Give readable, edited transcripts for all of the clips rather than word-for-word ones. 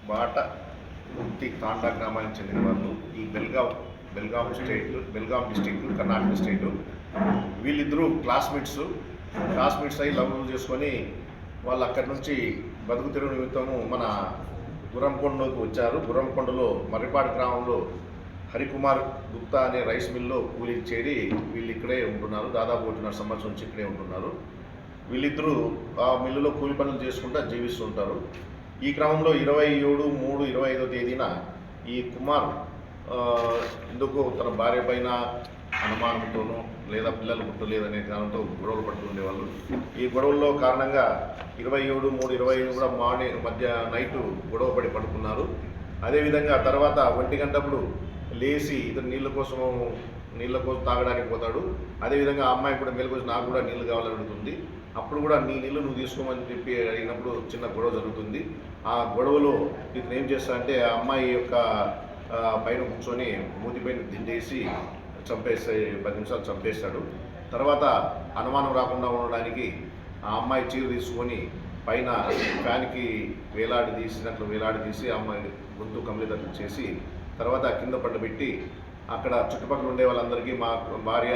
బాట గుత్తి తాండా గ్రామానికి చెందిన వాళ్ళు ఈ బెల్గాం డిస్టిక్ కర్ణాటక స్టేటు. వీళ్ళిద్దరూ క్లాస్మేట్స్ అయ్యి లవ్ చేసుకొని వాళ్ళు అక్కడి నుంచి బతుకు తెరువు నిమిత్తము మన గుర్రంకొండకు వచ్చారు. గుర్రంకొండలో మర్రిపాడు గ్రామంలో హరికుమార్ గుప్తా అనే రైస్ మిల్లో కూలీకి చేరి వీళ్ళు ఇక్కడే ఉంటున్నారు. దాదాపు 1.5 సంవత్సరం నుంచి ఇక్కడే ఉంటున్నారు. వీళ్ళిద్దరూ ఆ మిల్లులో కూలి పనులు చేసుకుంటూ జీవిస్తుంటారు. ఈ క్రమంలో 27/3/25 తేదీన ఈ కుమార్ ఎందుకో తన భార్య పైన అనుమానంతోనూ లేదా పిల్లలు పుట్టలేదనే కారణంతో గొడవలు పడుతుండేవాళ్ళు. ఈ గొడవల్లో కారణంగా 27/3/25 కూడా నైటు గొడవ పడి పడుకున్నారు. అదేవిధంగా తర్వాత 1 గంటప్పుడు లేచి ఇతను నీళ్ళ కోసం తాగడానికి పోతాడు. అదేవిధంగా ఆ అమ్మాయి కూడా మేలుకొచ్చి నాకు కూడా నీళ్ళు కావాలని అడుగుతుంది. అప్పుడు కూడా నీ నీళ్ళు నువ్వు తీసుకోమని చెప్పి అడిగినప్పుడు చిన్న గొడవ జరుగుతుంది. ఆ గొడవలో ఇతను ఏం చేస్తాడంటే ఆ అమ్మాయి యొక్క పైన కూర్చొని మూతిపైన దిండేసి 10 నిమిషాలు చంపేస్తాడు. తర్వాత అనుమానం రాకుండా ఉండడానికి ఆ అమ్మాయి చీర తీసుకొని పైన ఫ్యాన్కి వేలాడదీసి ఆ అమ్మాయి గొంతు కమిలిదట్లు చేసి తర్వాత కింద పడబెట్టి అక్కడ చుట్టుపక్కల ఉండే వాళ్ళందరికీ మా భార్య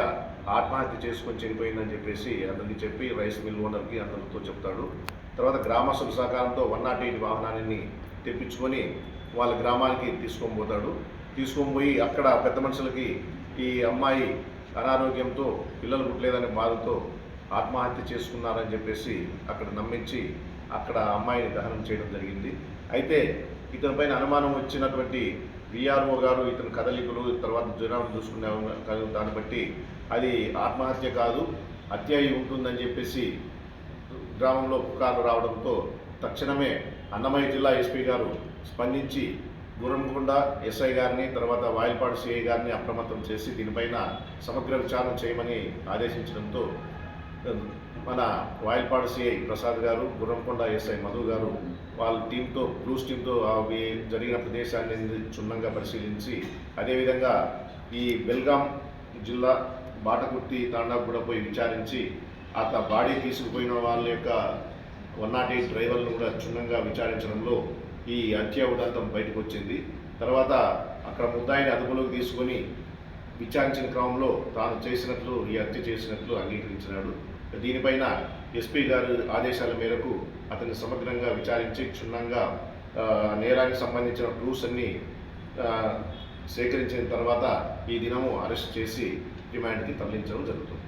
ఆత్మహత్య చేసుకొని చనిపోయిందని చెప్పేసి అందరికీ చెప్పి రైస్ మిల్ ఓనర్కి అందరితో చెప్తాడు. తర్వాత గ్రామస్తుల సహకారంతో 108 వాహనాన్ని తెప్పించుకొని వాళ్ళ గ్రామానికి తీసుకొని పోయి అక్కడ పెద్ద మనుషులకి ఈ అమ్మాయి అనారోగ్యంతో పిల్లలు పుట్టలేదనే బాధతో ఆత్మహత్య చేసుకున్నారని చెప్పేసి అక్కడ నమ్మించి అక్కడ అమ్మాయిని దహనం చేయడం జరిగింది. అయితే ఇతనిపైన అనుమానం వచ్చినటువంటి విఆర్ఓ గారు ఇతని కదలికలు తర్వాత జ్వరం చూసుకునే దాన్ని బట్టి అది ఆత్మహత్య కాదు హత్య అయి ఉంటుందని చెప్పేసి గ్రామంలో పుకార్లు రావడంతో తక్షణమే అన్నమయ్య జిల్లా ఎస్పీ గారు స్పందించి గుర్రంకొండ ఎస్ఐ గారిని తర్వాత వాయిల్పాడు సిఐ గారిని అప్రమత్తం చేసి దీనిపైన సమగ్ర విచారణ చేయమని ఆదేశించడంతో మన వాయిల్పాడు సిఐ ప్రసాద్ గారు, గుర్రంకొండ ఎస్ఐ మధు గారు వాళ్ళ బ్లూస్ టీంతో అవి జరిగిన ప్రదేశాన్ని క్షుణ్ణంగా పరిశీలించి అదేవిధంగా ఈ బెల్గాం జిల్లా బాటకుర్తి తాండాకు కూడా పోయి విచారించి బాడీ తీసుకుపోయిన వాళ్ళ యొక్క 108 డ్రైవర్లను కూడా క్షుణ్ణంగా విచారించడంలో ఈ హత్య ఉదంతం బయటకు వచ్చింది. తర్వాత అక్కడ ముద్దాయిని అదుపులోకి తీసుకొని విచారించిన క్రమంలో తాను ఈ హత్య చేసినట్లు అంగీకరించినాడు. దీనిపైన ఎస్పీ గారి ఆదేశాల మేరకు అతన్ని సమగ్రంగా విచారించి క్షుణ్ణంగా నేరానికి సంబంధించిన ప్రూఫ్స్ అన్ని సేకరించిన తర్వాత ఈ దినము అరెస్ట్ చేసి రిమాండ్కి తరలించడం జరుగుతుంది.